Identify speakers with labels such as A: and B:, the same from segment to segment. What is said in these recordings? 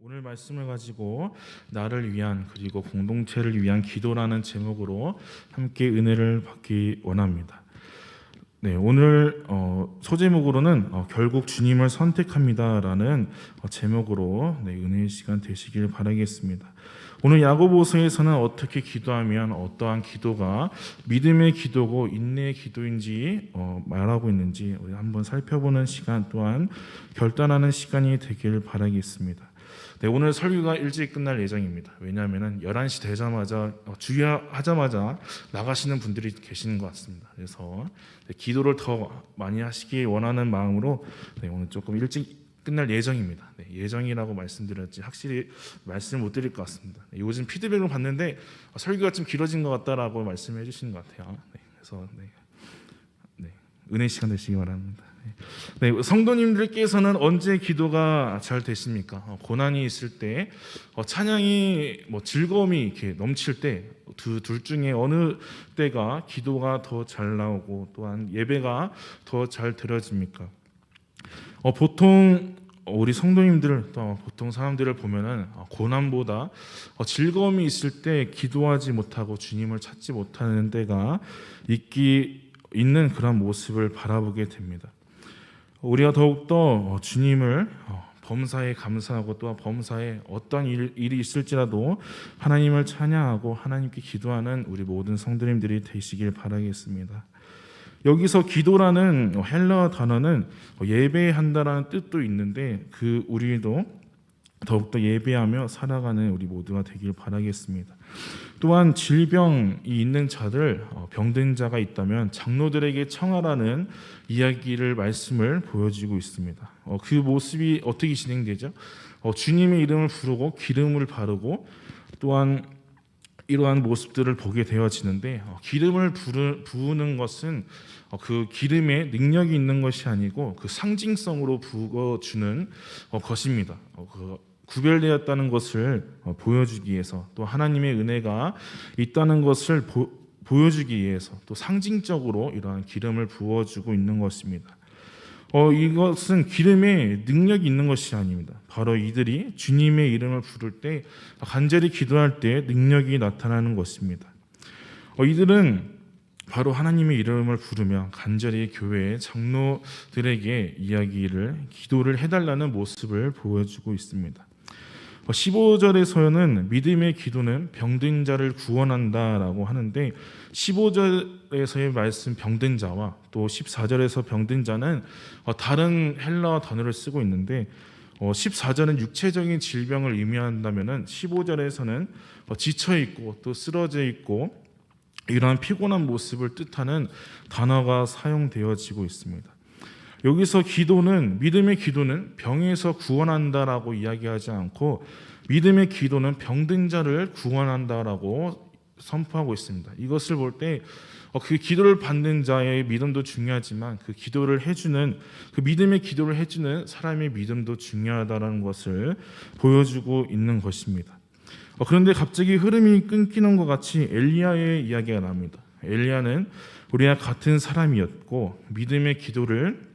A: 오늘 말씀을 가지고 나를 위한 그리고 공동체를 위한 기도라는 제목으로 함께 은혜를 받기 원합니다. 네, 오늘 소제목으로는 결국 주님을 선택합니다라는 제목으로 은혜의 시간 되시길 바라겠습니다. 오늘 야고보서에서는 어떻게 기도하면 어떠한 기도가 믿음의 기도고 인내의 기도인지 말하고 있는지 우리 한번 살펴보는 시간 또한 결단하는 시간이 되길 바라겠습니다. 네, 오늘 설교가 일찍 끝날 예정입니다. 왜냐하면 11시 되자마자 주야하자마자 나가시는 분들이 계시는 것 같습니다. 그래서 기도를 더 많이 하시기 원하는 마음으로 오늘 조금 일찍 끝날 예정입니다. 예정이라고 말씀드렸지 확실히 말씀을 못 드릴 것 같습니다. 요즘 피드백을 받는데 설교가 좀 길어진 것 같다라고 말씀해 주시는 것 같아요. 그래서 은혜 시간 되시기 바랍니다. 성도님들께서는 언제 기도가 잘 되십니까? 고난이 있을 때, 찬양이 즐거움이 이렇게 넘칠 때, 둘 중에 어느 때가 기도가 더 잘 나오고 또한 예배가 더 잘 드려집니까? 보통 우리 성도님들 또 보통 사람들을 보면은 고난보다 즐거움이 있을 때 기도하지 못하고 주님을 찾지 못하는 때가 있는 그런 모습을 바라보게 됩니다. 우리가 더욱더 주님을 범사에 감사하고 또 범사에 어떤 일이 있을지라도 하나님을 찬양하고 하나님께 기도하는 우리 모든 성도님들이 되시길 바라겠습니다. 여기서 기도라는 헬라어 단어는 예배한다라는 뜻도 있는데 우리도 더욱더 예배하며 살아가는 우리 모두가 되길 바라겠습니다. 또한 질병이 있는 자들, 병든 자가 있다면 장로들에게 청하라는 말씀을 보여주고 있습니다. 그 모습이 어떻게 진행되죠? 주님의 이름을 부르고 기름을 바르고 또한 이러한 모습들을 보게 되어지는데 기름을 부으는 것은 그 기름에 능력이 있는 것이 아니고 그 상징성으로 부어주는 것입니다. 구별되었다는 것을 보여주기 위해서 또 하나님의 은혜가 있다는 것을 보여주기 위해서 또 상징적으로 이러한 기름을 부어주고 있는 것입니다. 이것은 기름에 능력이 있는 것이 아닙니다. 바로 이들이 주님의 이름을 부를 때 간절히 기도할 때 능력이 나타나는 것입니다. 이들은 바로 하나님의 이름을 부르며 간절히 교회의 장로들에게 기도를 해달라는 모습을 보여주고 있습니다. 15절에서는 믿음의 기도는 병든 자를 구원한다라고 하는데 15절에서의 말씀 병든 자와 또 14절에서 병든 자는 다른 헬라어 단어를 쓰고 있는데 14절은 육체적인 질병을 의미한다면 15절에서는 지쳐 있고 또 쓰러져 있고 이러한 피곤한 모습을 뜻하는 단어가 사용되어지고 있습니다. 여기서 믿음의 기도는 병에서 구원한다라고 이야기하지 않고 믿음의 기도는 병든 자를 구원한다라고 선포하고 있습니다. 이것을 볼 때 그 기도를 받는 자의 믿음도 중요하지만 그 믿음의 기도를 해주는 사람의 믿음도 중요하다는 것을 보여주고 있는 것입니다. 그런데 갑자기 흐름이 끊기는 것 같이 엘리야의 이야기가 납니다. 엘리야는 우리와 같은 사람이었고 믿음의 기도를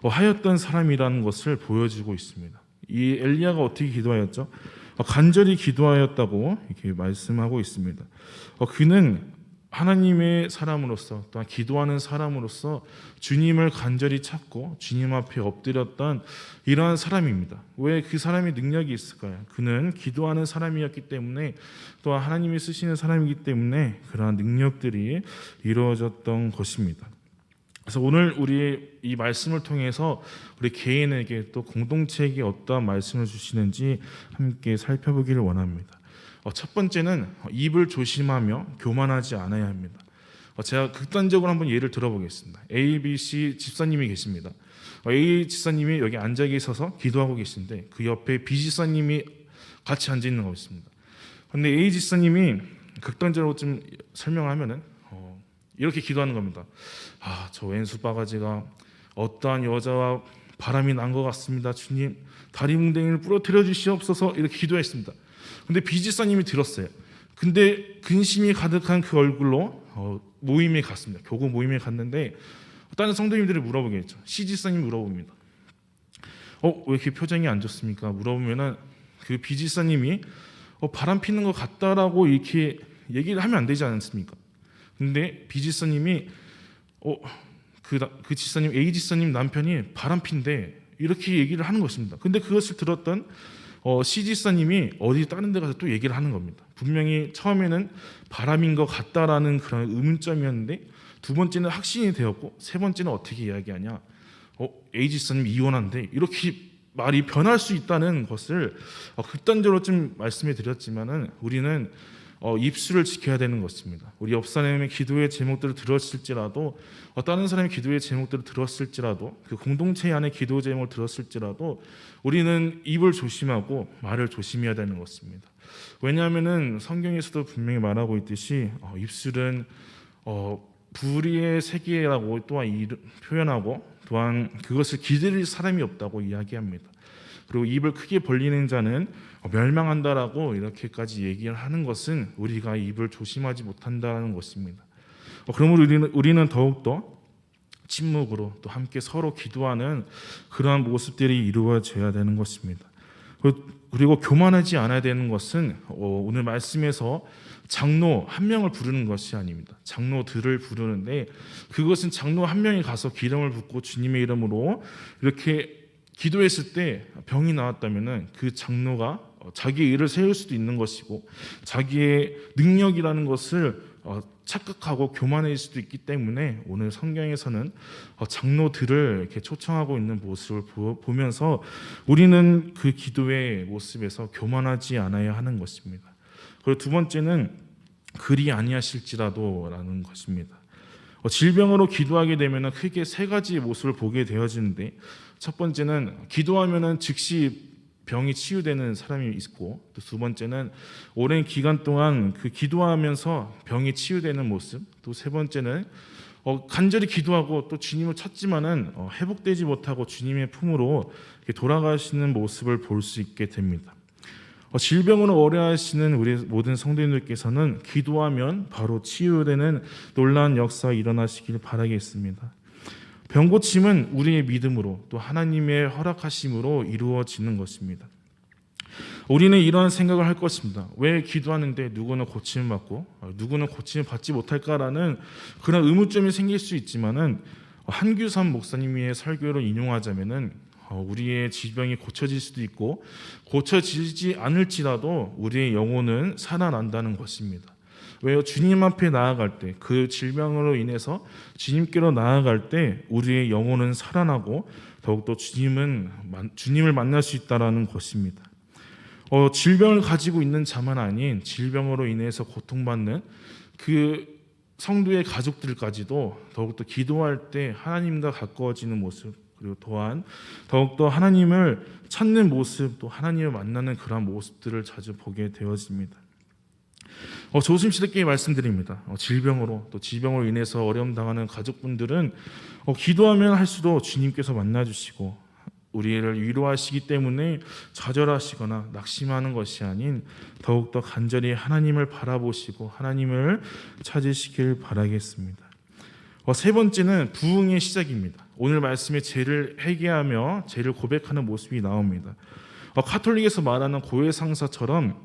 A: 하였던 사람이라는 것을 보여주고 있습니다. 이 엘리야가 어떻게 기도하였죠? 간절히 기도하였다고 이렇게 말씀하고 있습니다. 그는 하나님의 사람으로서 또한 기도하는 사람으로서 주님을 간절히 찾고 주님 앞에 엎드렸던 이러한 사람입니다. 왜 그 사람이 능력이 있을까요? 그는 기도하는 사람이었기 때문에 또한 하나님이 쓰시는 사람이기 때문에 그러한 능력들이 이루어졌던 것입니다. 그래서 오늘 우리 이 말씀을 통해서 우리 개인에게 또 공동체에게 어떠한 말씀을 주시는지 함께 살펴보기를 원합니다. 첫 번째는 입을 조심하며 교만하지 않아야 합니다. 제가 극단적으로 한번 예를 들어보겠습니다. A, B, C 집사님이 계십니다. A 집사님이 여기 앉아 계셔서 기도하고 계신데 그 옆에 B 집사님이 같이 앉아 있는 거 있습니다. 그런데 A 집사님이 극단적으로 좀 설명하면은 이렇게 기도하는 겁니다. 저 왼수 바가지가 어떠한 여자와 바람이 난 것 같습니다. 주님, 다리 뭉댕이를 부러뜨려 주시옵소서 이렇게 기도했습니다. 근데 B 집사님이 들었어요. 근데 근심이 가득한 그 얼굴로 모임에 갔습니다. 교구 모임에 갔는데 다른 성도님들이 물어보겠죠. C 집사님이 물어봅니다. 왜 이렇게 표정이 안 좋습니까? 물어보면은 그 비지사님이 바람 피는 것 같다라고 이렇게 얘기를 하면 안 되지 않습니까? 근데 비지사님이 그 지사님 A 지사님 남편이 바람 핀대 이렇게 얘기를 하는 것입니다. 근데 그것을 들었던 C 지사님이 어디 다른 데 가서 또 얘기를 하는 겁니다. 분명히 처음에는 바람인 것 같다라는 그런 의문점이었는데 두 번째는 확신이 되었고 세 번째는 어떻게 이야기하냐? A 지사님 이혼한대 이렇게 말이 변할 수 있다는 것을 극단적으로 좀 말씀해 드렸지만은 우리는 입술을 지켜야 되는 것입니다. 우리 옆 사람의 기도의 제목들을 들었을지라도 다른 사람의 기도의 제목들을 들었을지라도 그 공동체 안의 기도 제목을 들었을지라도 우리는 입을 조심하고 말을 조심해야 되는 것입니다. 왜냐하면은 성경에서도 분명히 말하고 있듯이 입술은 불의의 세계라고 또한 표현하고 또한 그것을 기다릴 사람이 없다고 이야기합니다. 그리고 입을 크게 벌리는 자는 멸망한다라고 이렇게까지 얘기를 하는 것은 우리가 입을 조심하지 못한다는 것입니다. 그러므로 우리는 더욱더 침묵으로 또 함께 서로 기도하는 그러한 모습들이 이루어져야 되는 것입니다. 그리고 교만하지 않아야 되는 것은 오늘 말씀에서 장로 한 명을 부르는 것이 아닙니다. 장로들을 부르는데 그것은 장로 한 명이 가서 기름을 붓고 주님의 이름으로 이렇게 기도했을 때 병이 나왔다면은 그 장로가 자기의 일을 세울 수도 있는 것이고 자기의 능력이라는 것을 착각하고 교만해질 수도 있기 때문에 오늘 성경에서는 장로들을 이렇게 초청하고 있는 모습을 보면서 우리는 그 기도의 모습에서 교만하지 않아야 하는 것입니다. 그리고 두 번째는 그리 아니하실지라도라는 것입니다. 질병으로 기도하게 되면 크게 세 가지의 모습을 보게 되어지는데 첫 번째는 기도하면 즉시 병이 치유되는 사람이 있고 또 두 번째는 오랜 기간 동안 그 기도하면서 병이 치유되는 모습 또 세 번째는 간절히 기도하고 또 주님을 찾지만은 회복되지 못하고 주님의 품으로 돌아가시는 모습을 볼 수 있게 됩니다. 질병으로 어려하시는 우리 모든 성도님들께서는 기도하면 바로 치유되는 놀라운 역사가 일어나시길 바라겠습니다. 병고침은 우리의 믿음으로 또 하나님의 허락하심으로 이루어지는 것입니다. 우리는 이러한 생각을 할 것입니다. 왜 기도하는데 누구는 고침을 받고 누구는 고침을 받지 못할까라는 그런 의문점이 생길 수 있지만은 한규삼 목사님의 설교를 인용하자면은 우리의 질병이 고쳐질 수도 있고 고쳐지지 않을지라도 우리의 영혼은 살아난다는 것입니다. 왜요? 주님 앞에 나아갈 때 그 질병으로 인해서 주님께로 나아갈 때 우리의 영혼은 살아나고 더욱더 주님을 만날 수 있다는 것입니다. 질병을 가지고 있는 자만 아닌 질병으로 인해서 고통받는 그 성도의 가족들까지도 더욱더 기도할 때 하나님과 가까워지는 모습 그리고 또한 더욱더 하나님을 찾는 모습 또 하나님을 만나는 그런 모습들을 자주 보게 되어집니다. 조심스럽게 말씀드립니다. 질병으로 또 질병으로 인해서 어려움 당하는 가족분들은 기도하면 할수록 주님께서 만나주시고 우리를 위로하시기 때문에 좌절하시거나 낙심하는 것이 아닌 더욱더 간절히 하나님을 바라보시고 하나님을 찾으시길 바라겠습니다. 세 번째는 부흥의 시작입니다. 오늘 말씀에 죄를 회개하며 죄를 고백하는 모습이 나옵니다. 카톨릭에서 말하는 고해상사처럼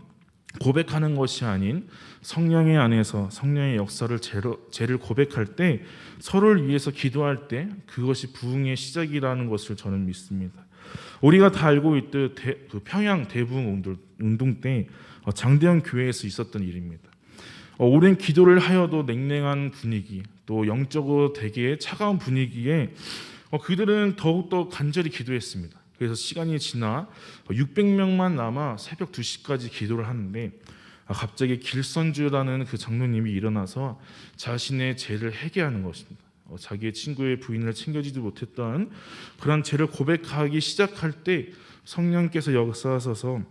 A: 고백하는 것이 아닌 성령의 안에서 성령의 역사를 죄를 고백할 때 서로를 위해서 기도할 때 그것이 부흥의 시작이라는 것을 저는 믿습니다. 우리가 다 알고 있듯 그 평양 대부흥 운동 때 장대현 교회에서 있었던 일입니다. 오랜 기도를 하여도 냉랭한 분위기 또 영적으로 되게 차가운 분위기에 그들은 더욱더 간절히 기도했습니다. 그래서 시간이 지나 600명만 남아 새벽 2시까지 기도를 하는데 갑자기 길선주라는 그 장로님이 일어나서 자신의 죄를 회개하는 것입니다. 자기의 친구의 부인을 챙겨주지 못했던 그런 죄를 고백하기 시작할 때 성령께서 역사하셔서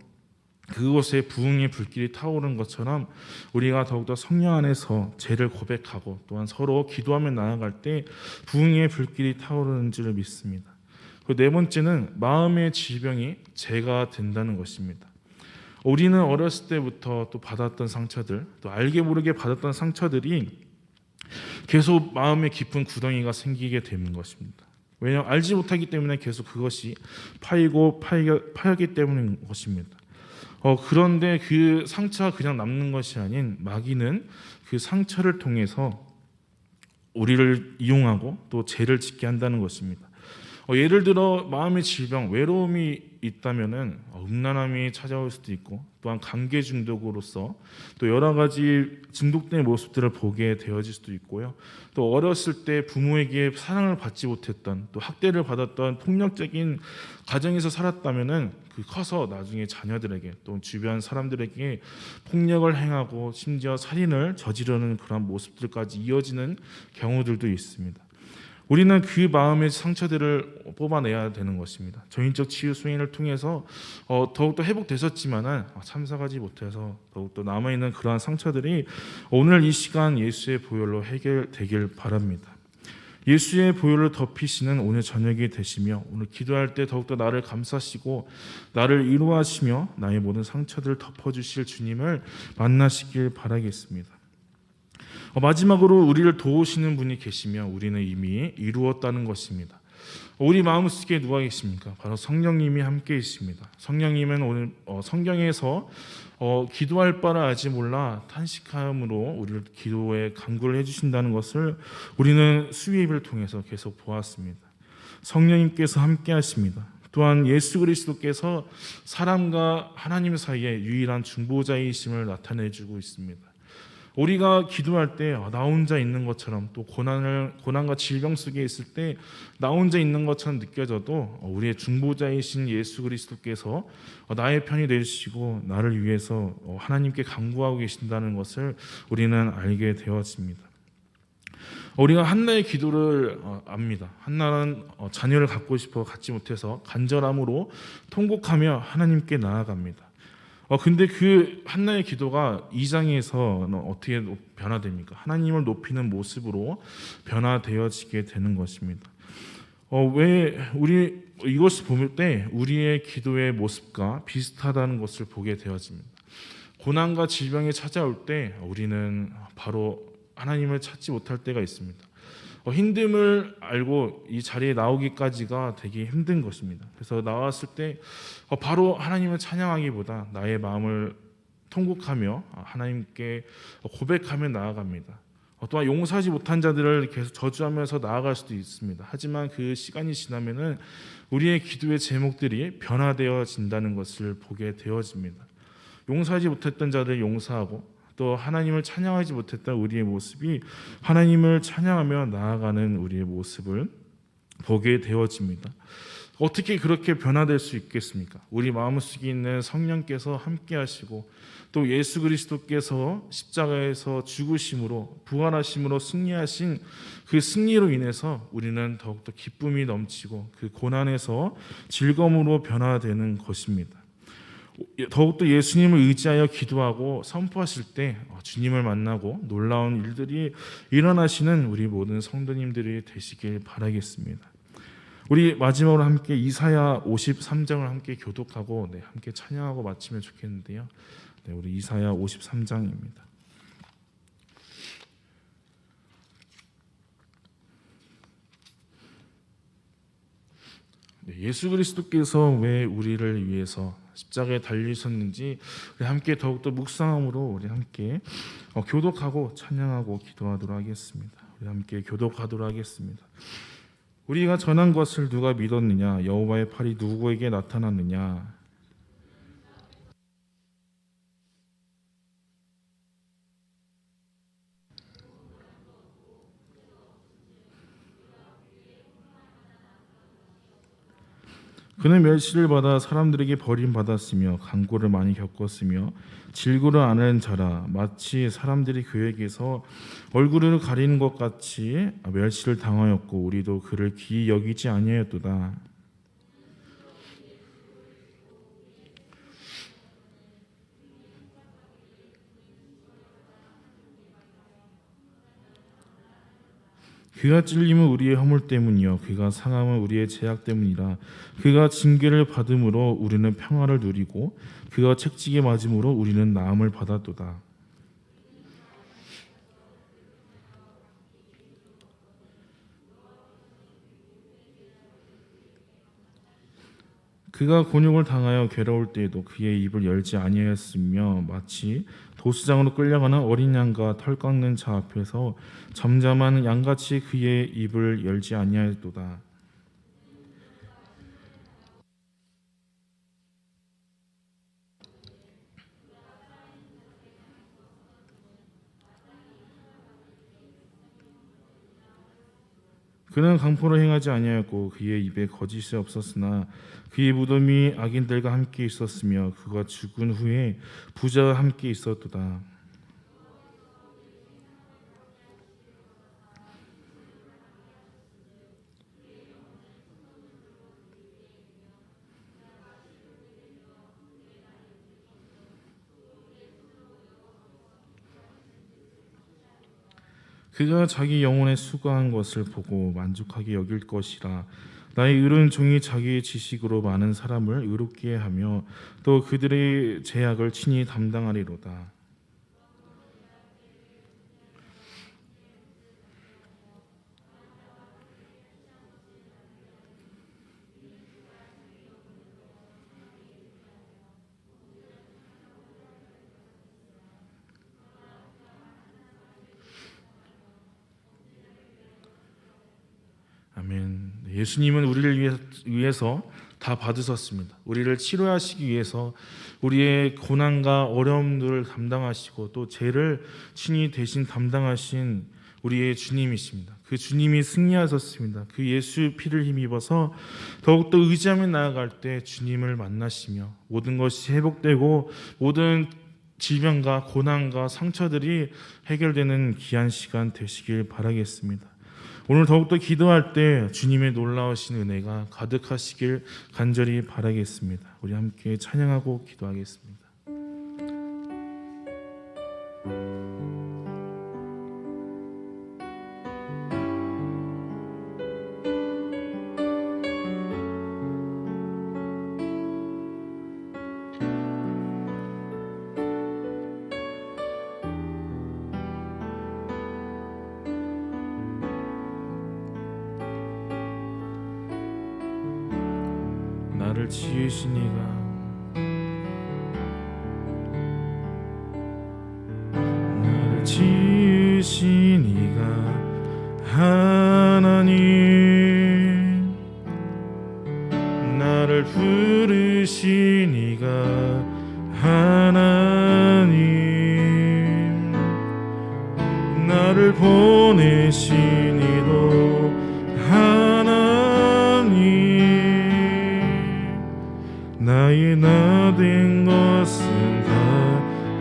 A: 그곳에 부흥의 불길이 타오른 것처럼 우리가 더욱더 성령 안에서 죄를 고백하고 또한 서로 기도하며 나아갈 때 부흥의 불길이 타오르는 줄 믿습니다. 네 번째는 마음의 질병이 죄가 된다는 것입니다. 우리는 어렸을 때부터 또 받았던 상처들, 또 알게 모르게 받았던 상처들이 계속 마음에 깊은 구덩이가 생기게 되는 것입니다. 왜냐하면 알지 못하기 때문에 계속 그것이 파이기 때문인 것입니다. 그런데 그 상처가 그냥 남는 것이 아닌 마귀는 그 상처를 통해서 우리를 이용하고 또 죄를 짓게 한다는 것입니다. 예를 들어 마음의 질병, 외로움이 있다면은 음란함이 찾아올 수도 있고, 또한 관계 중독으로서 또 여러 가지 중독된 모습들을 보게 되어질 수도 있고요. 또 어렸을 때 부모에게 사랑을 받지 못했던, 또 학대를 받았던 폭력적인 가정에서 살았다면은 그 커서 나중에 자녀들에게 또 주변 사람들에게 폭력을 행하고 심지어 살인을 저지르는 그런 모습들까지 이어지는 경우들도 있습니다. 우리는 그 마음의 상처들을 뽑아내야 되는 것입니다. 전인적 치유 수행을 통해서 더욱더 회복되셨지만은 참석하지 못해서 더욱더 남아있는 그러한 상처들이 오늘 이 시간 예수의 보혈로 해결되길 바랍니다. 예수의 보혈을 덮이시는 오늘 저녁이 되시며, 오늘 기도할 때 더욱더 나를 감싸시고 나를 위로하시며 나의 모든 상처들을 덮어주실 주님을 만나시길 바라겠습니다. 마지막으로 우리를 도우시는 분이 계시며 우리는 이미 이루었다는 것입니다. 우리 마음속에 누가 계십니까? 바로 성령님이 함께 있습니다. 성령님은 오늘 성경에서 기도할 바를 알지 몰라 탄식함으로 우리를 기도에 간구를 해주신다는 것을 우리는 수요일을 통해서 계속 보았습니다. 성령님께서 함께 하십니다. 또한 예수 그리스도께서 사람과 하나님 사이에 유일한 중보자이심을 나타내주고 있습니다. 우리가 기도할 때 나 혼자 있는 것처럼, 또 고난과 질병 속에 있을 때 나 혼자 있는 것처럼 느껴져도 우리의 중보자이신 예수 그리스도께서 나의 편이 되시고 나를 위해서 하나님께 간구하고 계신다는 것을 우리는 알게 되어집니다. 우리가 한나의 기도를 압니다. 한나는 자녀를 갖고 싶어 갖지 못해서 간절함으로 통곡하며 하나님께 나아갑니다. 근데 그 한나의 기도가 2장에서 어떻게 변화됩니까? 하나님을 높이는 모습으로 변화되어지게 되는 것입니다. 왜 우리 이것을 볼 때 우리의 기도의 모습과 비슷하다는 것을 보게 되어집니다. 고난과 질병이 찾아올 때 우리는 바로 하나님을 찾지 못할 때가 있습니다. 힘듦을 알고 이 자리에 나오기까지가 되게 힘든 것입니다. 그래서 나왔을 때 바로 하나님을 찬양하기보다 나의 마음을 통곡하며 하나님께 고백하며 나아갑니다. 또한 용서하지 못한 자들을 계속 저주하면서 나아갈 수도 있습니다. 하지만 그 시간이 지나면은 우리의 기도의 제목들이 변화되어진다는 것을 보게 되어집니다. 용서하지 못했던 자들을 용서하고, 또 하나님을 찬양하지 못했던 우리의 모습이 하나님을 찬양하며 나아가는 우리의 모습을 보게 되어집니다. 어떻게 그렇게 변화될 수 있겠습니까? 우리 마음속에 있는 성령께서 함께 하시고, 또 예수 그리스도께서 십자가에서 죽으심으로 부활하심으로 승리하신 그 승리로 인해서 우리는 더욱더 기쁨이 넘치고 그 고난에서 즐거움으로 변화되는 것입니다. 더욱더 예수님을 의지하여 기도하고 선포하실 때 주님을 만나고 놀라운 일들이 일어나시는 우리 모든 성도님들이 되시길 바라겠습니다. 우리 마지막으로 함께 이사야 53장을 함께 교독하고 함께 찬양하고 마치면 좋겠는데요. 우리 이사야 53장입니다. 예수 그리스도께서 왜 우리를 위해서 십자가에 달리셨는지 우리 함께 더욱더 묵상함으로 우리 함께 교독하고 찬양하고 기도하도록 하겠습니다. 우리 함께 교독하도록 하겠습니다. 우리가 전한 것을 누가 믿었느냐? 여호와의 팔이 누구에게 나타났느냐? 그는 멸시를 받아 사람들에게 버림받았으며 간고를 많이 겪었으며 질고를 앓는 자라. 마치 사람들이 그에게서 얼굴을 가리는 것 같이 멸시를 당하였고 우리도 그를 귀히 여기지 아니하였도다. 그가 찔림은 우리의 허물 때문이요 그가 상함은 우리의 죄악 때문이라. 그가 징계를 받음으로 우리는 평화를 누리고 그가 책찍에 맞음으로 우리는 나음을 받았도다. 그가 곤욕을 당하여 괴로울 때에도 그의 입을 열지 아니하였으며 마치 도수장으로 끌려가는 어린 양과 털 깎는 자 앞에서 잠잠한 양같이 그의 입을 열지 아니하였도다. 그는 강포를 행하지 아니하였고 그의 입에 거짓이 없었으나 그의 무덤이 악인들과 함께 있었으며 그가 죽은 후에 부자와 함께 있었도다. 그가 자기 영혼에 수고한 것을 보고 만족하게 여길 것이라. 나의 의로운 종이 자기의 지식으로 많은 사람을 의롭게 하며 또 그들의 죄악을 친히 담당하리로다. 아멘. 예수님은 우리를 위해서 다 받으셨습니다. 우리를 치료하시기 위해서 우리의 고난과 어려움들을 감당하시고 또 죄를 친히 대신 담당하신 우리의 주님이십니다. 그 주님이 승리하셨습니다. 그 예수의 피를 힘입어서 더욱더 의지하며 나아갈 때 주님을 만나시며 모든 것이 회복되고 모든 질병과 고난과 상처들이 해결되는 귀한 시간 되시길 바라겠습니다. 오늘 더욱더 기도할 때 주님의 놀라우신 은혜가 가득하시길 간절히 바라겠습니다. 우리 함께 찬양하고 기도하겠습니다. 나를 지으신 이가 나를 지으신 이가 하나님 나를 부르신 이가 하나님 나를 보내신 이도 하나님 나의 나 된 것은 다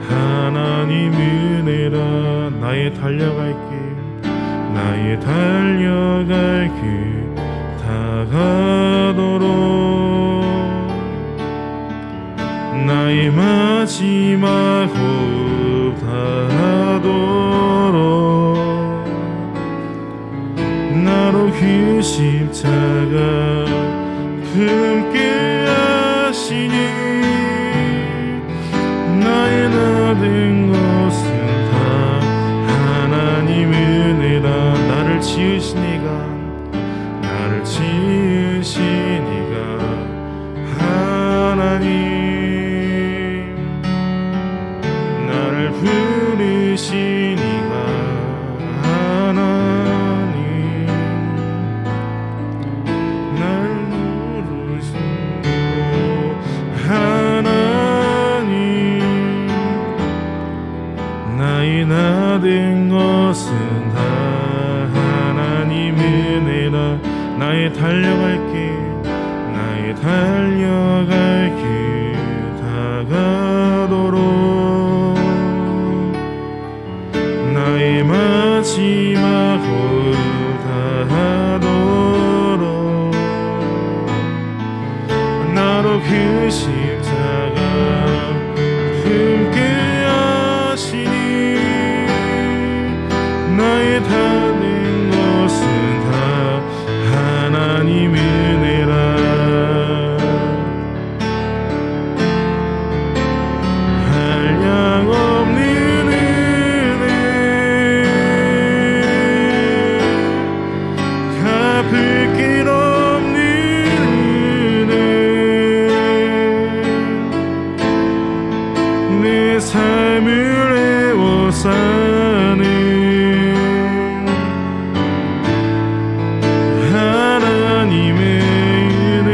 A: 하나님 은혜라. 나의 달려갈 길 다가도록 나의 마지막 호흡 다하도록 나로 그 십자가 품게 나의 나 된 것은 다 하나님 은혜라. 나를 지으신 이가 하나님 나를 부르신 이가 하나님 나를 부르신 하나님 나의 나 된 것은 다 하나님 은혜라. 나의 달려갈 길 다가도록 나의 마지막 호흡 다하도록 나로 그 십자가 품게 나의 다 된 것은 다 하나님 은혜라. 내 삶을 애워싸는 하나님의 은혜.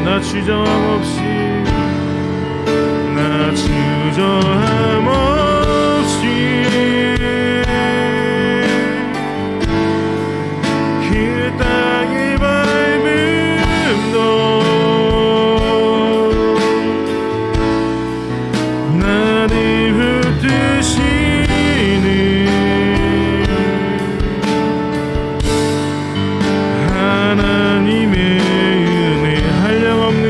A: 나 주저함 없이 그 땅에 밟은 너 나를 붙드시는 하나님의 은혜. 한량없는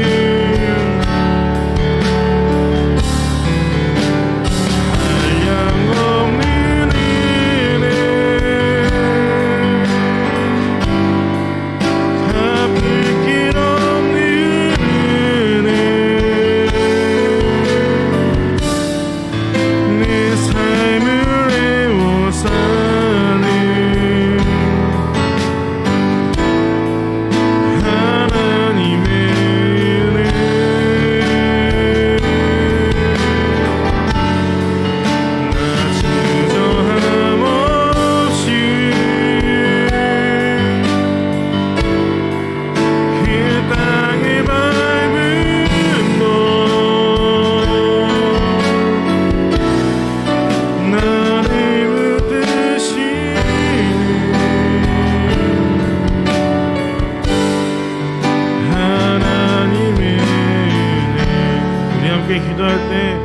A: 기도할 때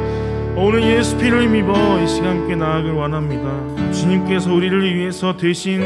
A: 오늘 예수 피를 힘입어 이 시간 함께 나아가길 원합니다. 주님께서 우리를 위해서 대신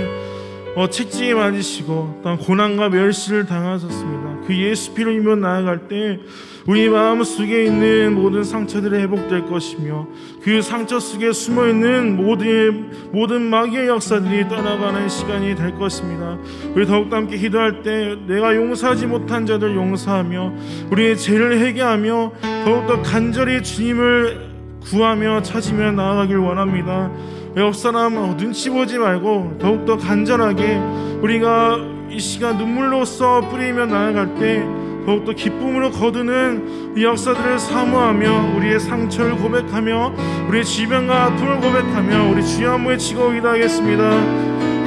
A: 책찍에 맞으시고 또한 고난과 멸시를 당하셨습니다. 그 예수 피를 힘입어 나아갈 때 우리 마음속에 있는 모든 상처들이 회복될 것이며 그 상처 속에 숨어있는 모든 마귀의 역사들이 떠나가는 시간이 될 것입니다. 우리 더욱더 함께 기도할 때 내가 용서하지 못한 자들 용서하며 우리의 죄를 회개하며 더욱더 간절히 주님을 구하며 찾으며 나아가길 원합니다. 옆사람 눈치 보지 말고 더욱더 간절하게 우리가 이 시간 눈물로써 뿌리며 나아갈 때 더욱더 기쁨으로 거두는 이 역사들을 사모하며 우리의 상처를 고백하며 우리의 질병과 아픔을 고백하며 우리 주여 한번 외치고 기도하겠습니다.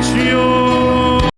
A: 주여